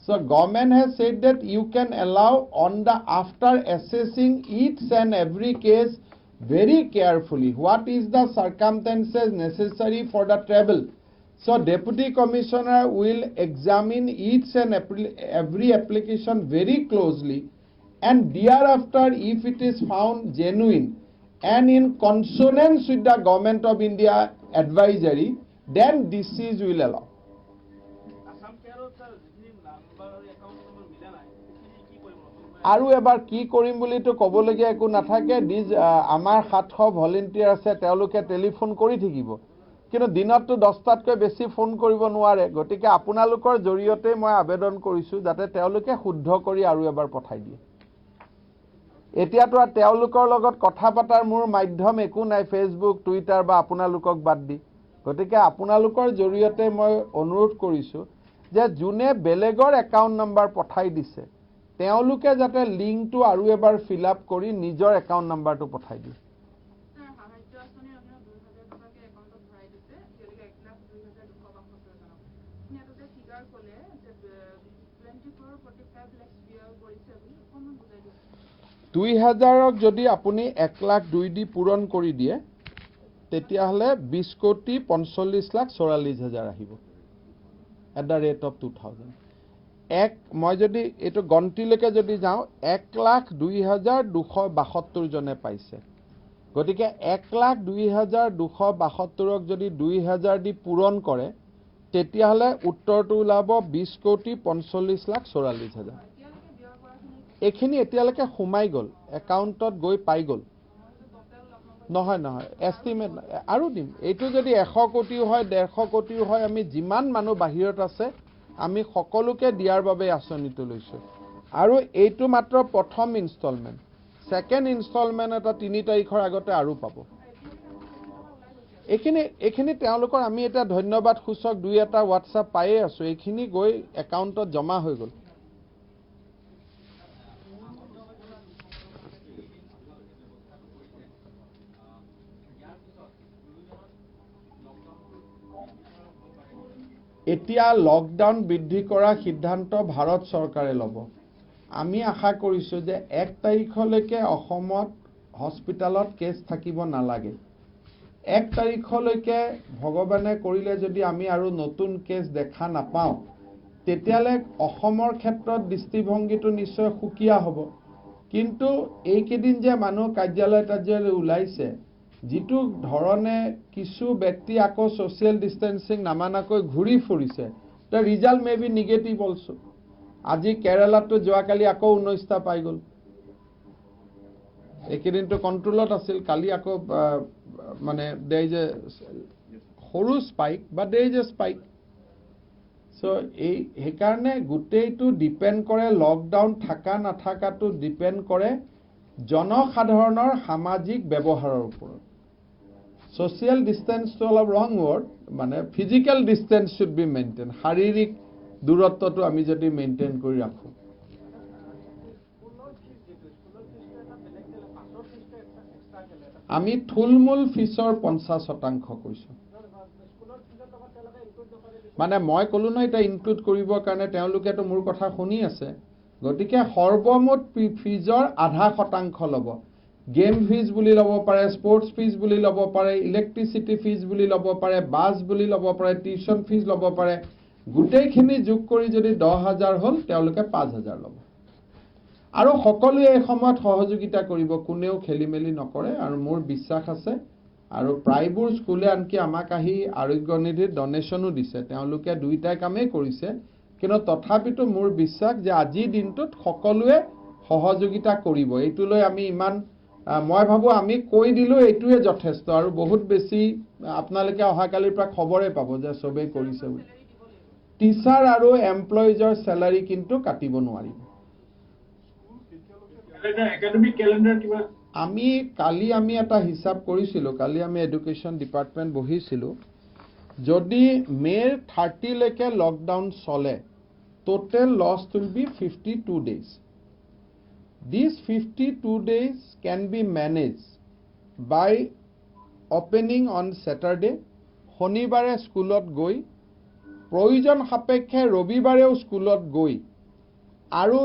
So government has said that you can allow on the after assessing each and every case very carefully what is the circumstances necessary for the travel. So deputy commissioner will examine each and every application very closely, and thereafter if it is found genuine and in consonance with the Government of India advisory, then DCs will allow. আৰু এবাৰ কি কৰিম বুলি তো ক'বলগীয়া একো নাথাকে। আমাৰ 700 ভলেণ্টিয়াৰ আছে, তেওঁলোকে টেলিফোন কৰি থাকিব, কিন্তু দিনততো 10টাতকৈ বেছি ফোন কৰিব নোৱাৰে। গতিকে আপোনালোকৰ জৰিয়তে মই আবেদন কৰিছোঁ যাতে তেওঁলোকে শুদ্ধ কৰি আৰু এবাৰ পঠাই দিয়ে। এতিয়াতো তেওঁলোকৰ লগত কথা পতাৰ মোৰ মাধ্যম একো নাই, ফেচবুক টুইটাৰ বা আপোনালোকক বাদ দি। গতিকে আপোনালোকৰ জৰিয়তে মই অনুৰোধ কৰিছোঁ যে যোনে বেলেগৰ একাউণ্ট নম্বৰ পঠাই দিছে তেওঁলোকে যাতে লিংকটো আৰু এবাৰ ফিল আপ কৰি নিজৰ একাউণ্ট নম্বৰটো পঠাই দিয়ে। দুই হাজাৰক যদি আপুনি 1,02,000 দি পূৰণ কৰি দিয়ে তেতিয়াহ'লে 20,45,44,000 আহিব এট দ্য ৰেট অফ 2,000। মই যদি এইটো গন্তিলৈকে যদি যাওঁ 1,02,272 জনে পাইছে। গতিকে 1,02,272ক যদি 2,000 দি পূৰণ কৰে তেতিয়াহ'লে উত্তৰটো ওলাব 20,45,44,000। এইখিনি এতিয়ালৈকে সোমাই গ'ল, একাউণ্টত গৈ পাই গ'ল। নহয় এষ্টিমেট আৰু দিম। এইটো যদি 100 কোটিও হয় 150 কোটিও হয়, আমি যিমান মানুহ বাহিৰত আছে আমি সকলোকে দিয়াৰ বাবে আঁচনিটো লৈছোঁ। আৰু এইটো মাত্ৰ প্ৰথম ইনষ্টলমেণ্ট। সেকেন্ড ইনষ্টলমেণ্ট এটা 3 তাৰিখৰ আগতে আৰু পাব এইখিনি তেওঁলোকৰ আমি এটা ধন্যবাদ সূচক 2-এটা হোৱাটছআপ পায়ে আছো এইখিনি গৈ একাউণ্টত জমা হৈ গ'ল এতিয়া লকডাউন বৃদ্ধি কৰা সিদ্ধান্ত ভাৰত চৰকাৰে ল'ব আমি আশা কৰিছো যে 1 তাৰিখলৈকে অসমত হস্পিটালত কেছ থাকিব নালাগে 1 তাৰিখলৈকে ভগৱানে কৰিলে যদি আমি আৰু নতুন কেছ দেখা নাপাওঁ তেতিয়ালে অসমৰ ক্ষেত্ৰত দৃষ্টিভংগীটো নিশ্চয় সুকিয়া হ'ব কিন্তু এইকেদিন যে মানুহ কাৰ্যালয় ওলাইছে যিটো ধৰণে কিছু ব্যক্তি আকৌ সোশ্যাল ডিস্টেন্সিং নামানাকৈ ঘূৰি ফুৰিছে the result may be negative also আজি কেৰালাটো যোৱাকালি আকৌ 19টা পাই গ'ল একেদিনটো কন্ট্ৰোলত আছিল কালি আকৌ মানে there is a সৰু spike but there is a spike so এই হেকাৰণে গুটেইটো ডিপেন্ড কৰে লকডাউন থাকা নাথাকাটো ডিপেন্ড কৰে জনসাধাৰণৰ সামাজিক ব্যৱহাৰৰ ওপৰত social distance to all wrong word মানে physical distance should be maintained শাৰীৰিক দূৰত্বটো আমি যদি মেইনটেইন কৰি ৰাখো আমি থুলমূল ফিছৰ 50% কৈছো মানে মই কলো ন এটা ইনক্লুড কৰিবৰ কাৰণে তেওঁলোকেতো মোৰ কথা শুনি আছে গতিকে সৰ্বমুঠ ফিজৰ 0.5% ল'ব গেম ফিজ বুলি ল'ব পাৰে স্পৰ্টছ ফিজ বুলি ল'ব পাৰে ইলেক্ট্ৰিচিটি ফিজ বুলি ল'ব পাৰে বাছ বুলি ল'ব পাৰে টিউশন ফিজ ল'ব পাৰে গুটেইখিনি যোগ কৰি যদি 10,000 হ'ল তেওঁলোকে 5,000 ল'ব আৰু সকলোৱে এই সময়ত সহযোগিতা কৰিব কোনেও খেলিমেলি নকৰে আৰু মোৰ বিশ্বাস আছে আৰু প্ৰায়বোৰ স্কুলে আনকি আমাক আহি আৰোগ্য নিধিৰ ডনেশ্যনো দিছে তেওঁলোকে দুইটা কামেই কৰিছে কিন্তু তথাপিতো মোৰ বিশ্বাস যে আজি দিনটোত সকলোৱে সহযোগিতা কৰিব এইটোলৈ আমি ইমান মই ভাবো আমি কৈ দিলো এইটোৱে যথেষ্ট আৰু বহুত বেছি আপোনালোকে অহাকালিৰ পৰা খবৰে পাব যে সবে কৰিছে টিচাৰ আৰু এমপ্লয়িজৰ স্যালাৰি কিন্তু কাটিব নোৱাৰিব একাডেমিক ক্যালেন্ডাৰ কিবা আমি কালি আমি এটা হিসাব কৰিছিলো কালি আমি এডুকেশন ডিপাৰ্টমেন্ট বহিছিলো যদি মেৰ 30 লৈকে লকডাউন চলে total loss will be 52 days these 52 days can be managed by opening on Saturday শনিবাৰে স্কুলত গৈ প্ৰয়োজন সাপেক্ষে ৰবিবাৰেও স্কুলত গৈ আৰু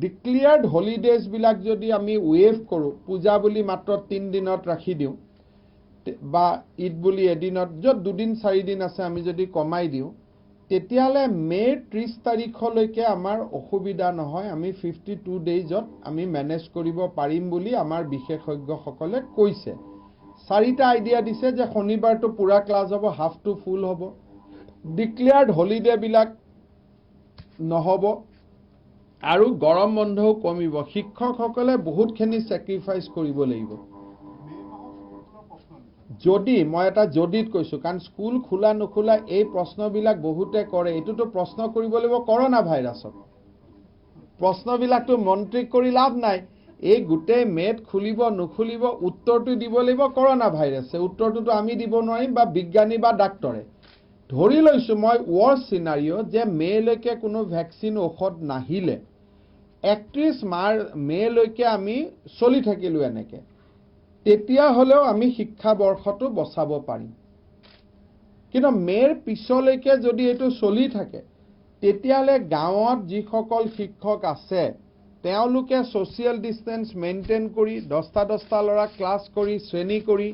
ডিক্লেয়াৰ্ড হলিডেজ বিলাক যদি আমি ওয়েভ কৰো পূজা বুলি মাত্ৰ 3 দিনত ৰাখি দিও বা ঈদ বুলি এদিনত যত 2 দিন 4 দিন আছে আমি যদি কমাই দিও তেতিয়ালে মে 30 তাৰিখলৈকে আমাৰ অসুবিধা নহয় আমি 52 ডেজত আমি মেনেজ কৰিব পাৰিম বুলি আমাৰ বিশেষজ্ঞসকলে কৈছে চাৰিটা আইডিয়া দিছে যে শনিবাৰটো পুৰা ক্লাছ হ'ব হাফ টু ফুল হ'ব ডিক্লেয়াৰ্ড হলিডে বিলাক নহব আৰু গৰম বন্ধও কমিব শিক্ষকসকলে বহুতখিনি স্যাক্ৰিফাইস কৰিব লাগিব যদি মই এটা জডিত কৈছো কাৰণ স্কুল খোলা নখোলা এই প্ৰশ্নবিলাক বহুতে কৰে এটোটো প্ৰশ্ন কৰিব লাগিব কৰোনা ভাইৰাছত প্ৰশ্নবিলাকটো মন্ত্ৰী কৰি লাভ নাই এই গুটে মেট খুলিব নখুলিব উত্তৰটো দিব লাগিব কৰোনা ভাইৰাছে উত্তৰটো আমি দিব নোৱাৰিম বা বিজ্ঞানী বা ডাক্তৰে ধৰি লৈছো মই ওয়াৰ্স সিনাৰিও যে মে লৈকে কোনো ভ্যাকচিন ঔষধ নাহিলে 31 মে লৈকে আমি চলি থাকিলো এনেকে তেতিয়া হলেও আমি শিক্ষা বৰ্ষটো বচাব পাৰিম কিন্তু মেৰ পিছলৈকে যদি এটো চলি থাকে তেতিয়ালে গাঁৱত যিসকল শিক্ষক আছে তেওঁলোকে সোশ্যাল ডিস্টেন্স মেইনটেইন কৰি 10টা লৰা ক্লাস কৰি শ্ৰেণী কৰি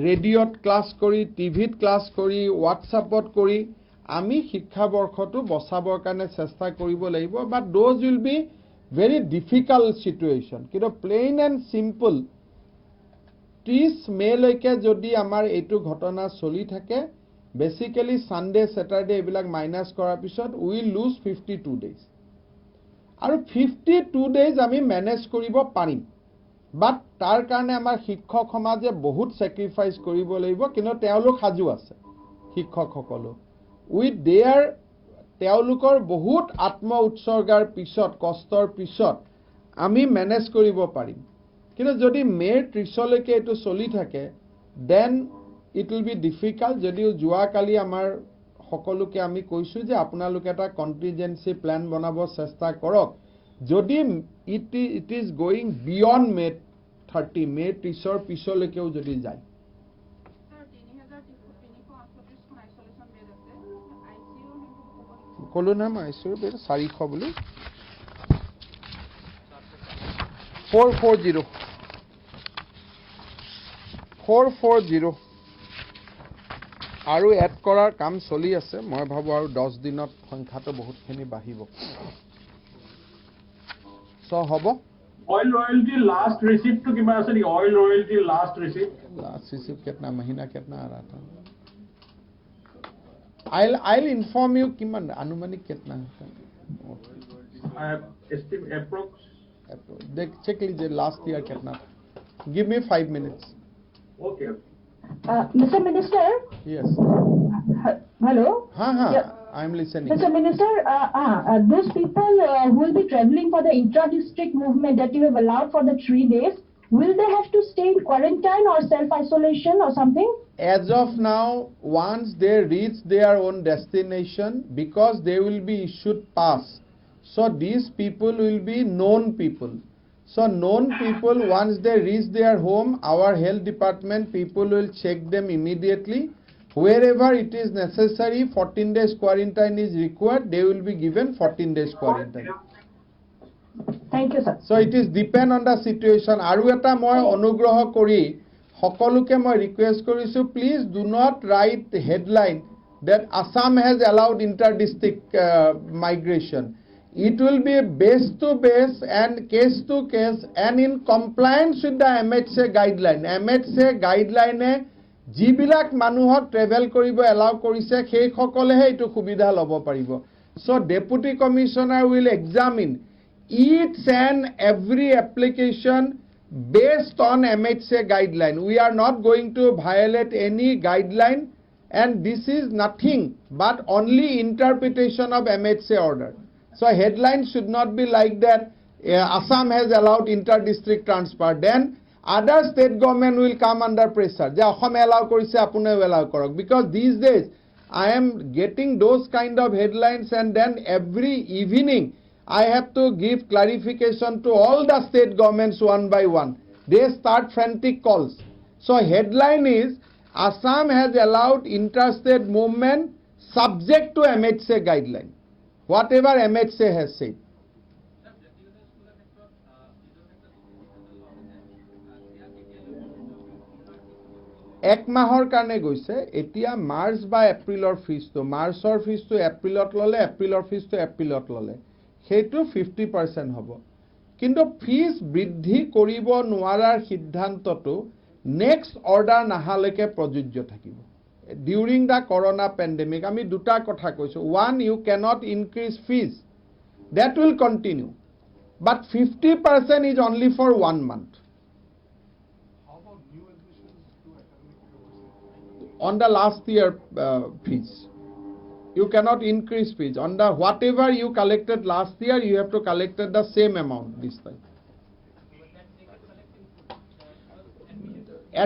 ৰেডিঅ'ত ক্লাস কৰি টিভিত ক্লাস কৰি হোৱাটছআপত কৰি আমি শিক্ষা বৰ্ষটো বচাবৰ কাৰণে চেষ্টা কৰিব লাগিব but those will be very difficult situation কিন্তু প্লেইন এণ্ড সিম্পল 30 মে লৈকে যদি আমাৰ এইটো ঘটনা চলি থাকে বেসিক্যালি সানডে স্যাটাৰডে এইবিলাক মাইনাস কৰাৰ পিছত উই লুজ 52 ডেজ আৰু 52 ডেজ আমি মেনেজ কৰিব পাৰিম বাট তাৰ কাৰণে আমাৰ শিক্ষক সমাজে বহুত স্যাক্ৰিফাইস কৰিব লাগিব কিন্তু তেওঁলোক সাজু আছে শিক্ষকসকল উইথ দেয়াৰ তেওঁলোকৰ বহুত আত্ম উৎসৰ্গাৰ পিছত কষ্টৰ পিছত আমি মেনেজ কৰিব পাৰিম কিন্তু যদি মে'ৰ 30লৈকে এইটো চলি থাকে then it will be difficult যদিও যোৱাকালি আমাৰ সকলোকে আমি কৈছোঁ যে আপোনালোকে এটা কণ্টিনজেন্সি প্লেন বনাব চেষ্টা কৰক যদি ইট ইজ গোয়িং বিয়ণ্ড মে' 30 মে' 30ৰ পিছলৈকেও যদি যায় ক'লো নহয় মই আইচিইউৰ বেড 400 বুলি 440 আৰু এড কৰাৰ কাম চলি আছে মই ভাবো আৰু 10 দিনত সংখ্যাটো বহুতখিনি বাঢ়িব সো হ'ব Oil royalty last receipt to कितना ऐसा नहीं oil royalty last receipt कितना महीना कितना आ रहा था I'll inform you किमान अनुमानिक कितना है approx देख चेक लीजिए लास्ट ईयर कितना give me 5 minutes okay Mr. Minister yes hello हाँ yeah. I am listening Mr. Minister those people who will be traveling for the intra-district movement that you have allowed for the 3 days will they have to stay in quarantine or self-isolation or something as of now once they reach their own destination because they will be issued pass so these people will be known people so known people once they reach their home our health department people will check them immediately wherever it is necessary 14 days quarantine is required they will be given 14 days quarantine thank you sir so it is depend on the situation aru eta moi anugroho kori সকলোকে মই request কৰিছো please do not right headline that Assam has allowed inter-district migration. It will be base to base and case to case and in compliance with the MHA guideline. MHA guideline যিবিলাক মানুহক travel কৰিব allow কৰিছে সেই সকলেহে এইটো সুবিধা ল'ব পাৰিব so deputy commissioner will examine each and every application based on MHA guideline. We are not going to violate any guideline and this is nothing but only interpretation of MHA order. So headline should not be like that Assam has allowed inter-district transfer. Then other state government will come under pressure. Je Assam allow korise apune allow korok because these days I am getting those kind of headlines and then every evening I have to give clarification to all the state governments one by one. They start frantic calls. So headline is Assam has allowed interstate movement subject to MHA guideline. Whatever MHA has said. এক মাহৰ কাৰণে গৈছে এতিয়া March বা এপ্ৰিলৰ ফিজটো মাৰ্চৰ ফিজটো এপ্ৰিলত ললে এপ্ৰিলৰ ফিজটো এপ্ৰিলত ললে সেইটো 50% হ'ব কিন্তু ফিজ বৃদ্ধি কৰিব নোৱাৰাৰ সিদ্ধান্তটো নেক্সট অৰ্ডাৰ নাহালৈকে প্ৰযোজ্য থাকিব ডিউৰিং দা কৰোনা পেণ্ডেমিক আমি দুটা কথা কৈছো one you cannot increase fees that will continue but 50% is only for 1 month on the last year fees you cannot increase fees on the whatever you collected last year you have to collect the same amount this time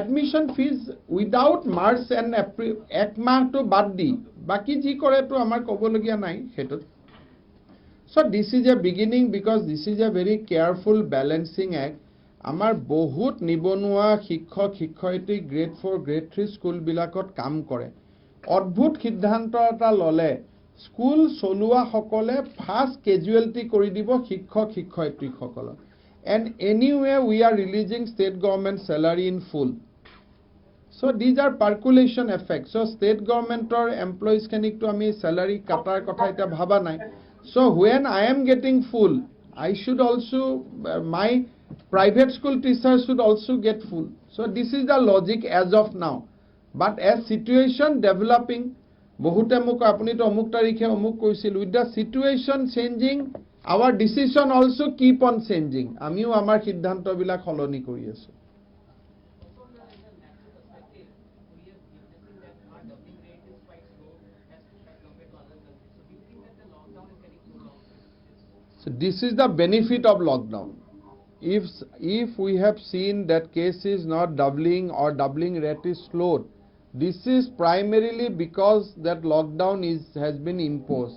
admission fees without March and April ek mah to bad di baki ji kore to amar kobologia nai hetu so this is a beginning because this is a very careful balancing act আমাৰ বহুত নিবনুৱা শিক্ষক শিক্ষয়িত্ৰী grade 4 grade 3 school বিলাকত কাম কৰে অদ্ভুত সিদ্ধান্ত এটা ললে স্কুল চলুৱা সকলে ফাৰ্স্ট ক্যাজুয়ালিটি কৰি দিব শিক্ষক শিক্ষয়িত্ৰী সকল and anyway we are releasing state government salary in full so these are percolation effects so state government or employees canik to ami salary katar kotha eta bhaba nai so when I am getting full I should also my private school teachers should also get full so this is the logic as of now but as situation developing bahute muk apuni to amuk tarikhe amuk koisil with the situation changing our decision also keep on changing amiu amar siddhanto bilak holoni kori asu so this is the benefit of lockdown if we have seen that case is not doubling or doubling rate is slowed, this is primarily because that lockdown has been imposed.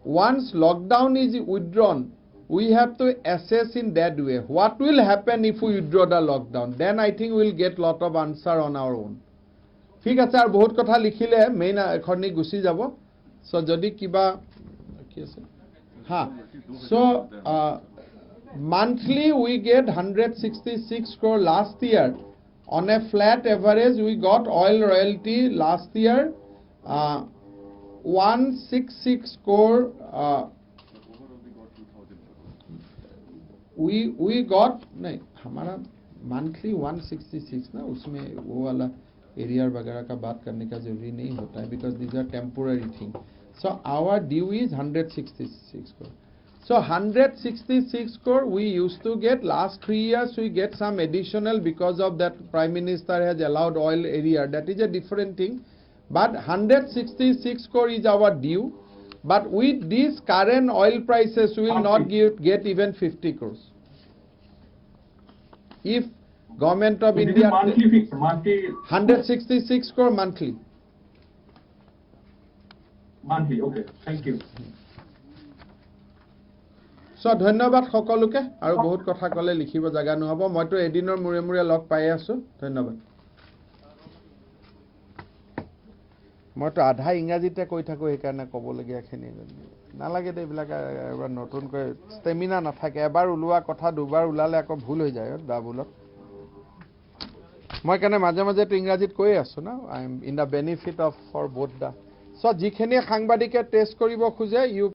Once lockdown is withdrawn, we have to assess in that way. What will happen if we withdraw the lockdown? Then I think we'll get lot of answer on our own. ঠিক আছে, আর বহুত কথা লিখিলে main এখনি গুছি যাব। So যদি কিবা কি আছে হ্যাঁ, so monthly we get 166 crore last year. On a flat average, we got oil royalty last year 166 crore. We got नहीं हमारा monthly 166 ना, उसमें वो वाला एरिया वगैरह का बात करने का जरूरी नहीं होता है, because these are temporary thing. So our due is 166 crore. So 166 crore we used to get. Last 3 years we get some additional because of that Prime Minister has allowed oil area. That is a different thing. But 166 crore is our due. But with these current oil prices, we will not get even 50 crores. If Government of This is India monthly fixed, monthly 166 crore monthly. monthly. Okay, thank you. So ধন্যবাদ সকলোকে, আৰু বহুত কথা কলে লিখিব জাগা নহব, মইতো এদিনৰ মুৰে মুৰে লগ পাই আছো। ধন্যবাদ। মইতো আধা ইংৰাজীতে কৈ থাকো, সেইকাৰণে ক'বলগীয়া খিনি নালাগে দে, এইবিলাক এবাৰ নতুনকৈ ষ্টেমিনা নাথাকে, এবাৰ ওলোৱা কথা দুবাৰ ওলালে আকৌ ভুল হৈ যায় ডাবুলত। মই কাৰণে মাজে মাজেতো ইংৰাজীত কৈ আছো না, I am in the benefit of for both দা। চ' যিখিনি সাংবাদিকে টেষ্ট কৰিব খোজে, ইউ